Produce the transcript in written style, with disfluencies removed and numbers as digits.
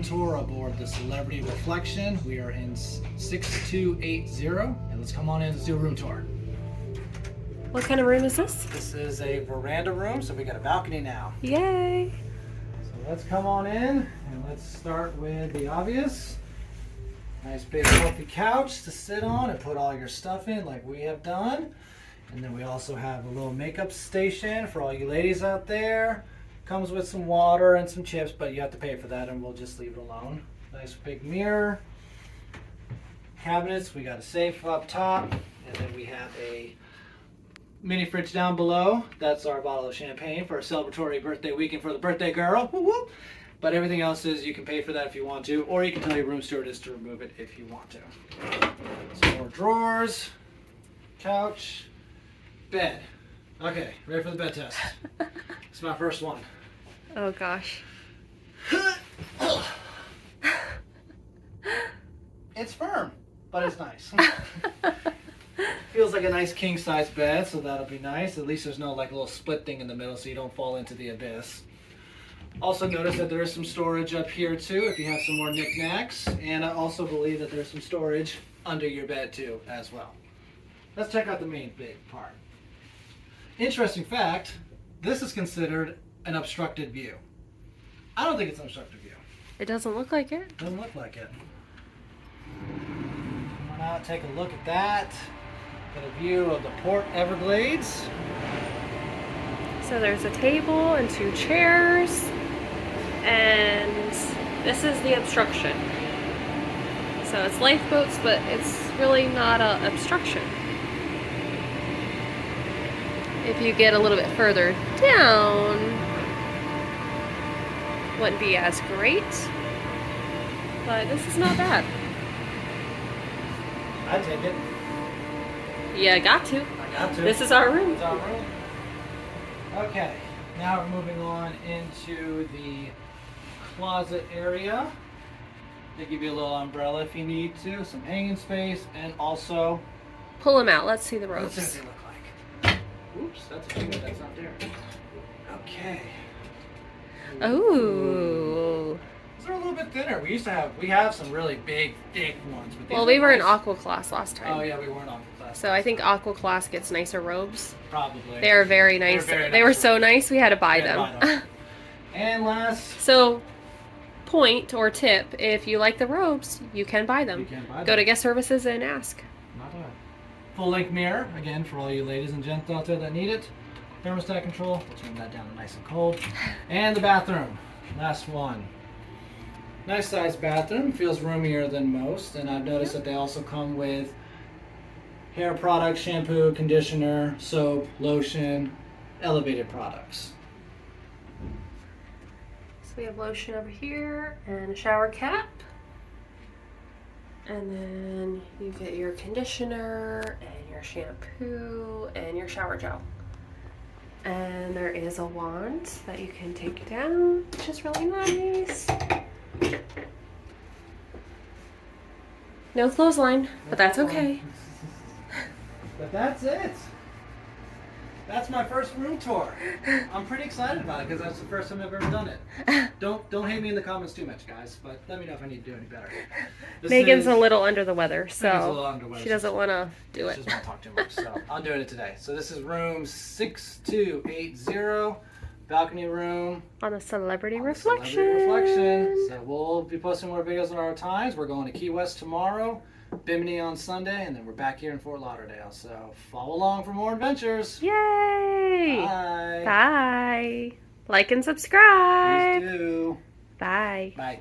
room tour aboard the Celebrity Reflection. We are in 6280, and let's come on in and do a room tour. What kind of room is this? This is a veranda room, so we got a balcony now. Yay! So let's come on in, and let's start with the obvious. Nice big healthy couch to sit on and put all your stuff in like we have done. And then we also have a little makeup station for all you ladies out there. Comes with some water and some chips, but you have to pay for that, and we'll just leave it alone. Nice big mirror. Cabinets, we got a safe up top, and then we have a mini fridge down below. That's our bottle of champagne for a celebratory birthday weekend for the birthday girl. Woo woo. But everything else is you can pay for that if you want to, or you can tell your room stewardess to remove it if you want to. Some more drawers, couch, bed. Okay, ready for the bed test. It's my first one. Oh gosh. It's firm, but it's nice. Feels like a nice king size bed, so that'll be nice. At least there's no like little split thing in the middle so you don't fall into the abyss. Also notice that there is some storage up here too if you have some more knickknacks. And I also believe that there's some storage under your bed too as well. Let's check out the main big part. Interesting fact, this is considered an obstructed view. I don't think it's an obstructed view. It doesn't look like it. Doesn't look like it. Come on out, take a look at that. Got a view of the Port Everglades. So there's a table and 2 chairs, and this is the obstruction. So it's lifeboats, but it's really not an obstruction. If you get a little bit further down, wouldn't be as great, but this is not bad. I'd take it. Yeah, got to. I got to. This is our room. It's our room. Okay, now we're moving on into the closet area. They give you a little umbrella if you need to, some hanging space, and also Pull them out. Let's see the let's see what ropes. they look like. Oops, that's a big one. That's not there. Okay. Ooh. These are a little bit thinner. We have some really big, thick ones. But these Well, are we were in nice. Aqua Class last time. Oh yeah, we weren't on class. So I think Aqua Class gets nicer robes. Probably. They are very nice. They were so nice we had to buy them. And last, So, point or tip, if you like the robes, you can buy them. you can buy them. Go to guest services and ask. Not bad. Full length mirror, again, for all you ladies and gents out there that need it. Thermostat control, we'll turn that down to nice and cold. And the bathroom, last one. Nice sized bathroom, feels roomier than most. And I've noticed that they also come with hair products, shampoo, conditioner, soap, lotion, elevated products. So we have lotion over here and a shower cap. And then you get your conditioner and your shampoo and your shower gel. And there is a wand that you can take down, which is really nice. No clothesline, but that's okay. But that's it. That's my first room tour. I'm pretty excited about it because that's the first time I've ever done it. Don't hate me in the comments too much, guys, but let me know if I need to do any better. Megan's a little under the weather, Megan's a little so under the weather, she doesn't want to do She it. doesn't want to talk too much, so I'm doing it today. So this is room 6280, balcony room. On the Celebrity on the Reflection. Celebrity Reflection. So we'll be posting more videos on our times. We're going to Key West tomorrow, Bimini on Sunday, and then we're back here in Fort Lauderdale. So follow along for more adventures. Yay! Bye. Bye. Like and subscribe. Please do. Bye. Bye.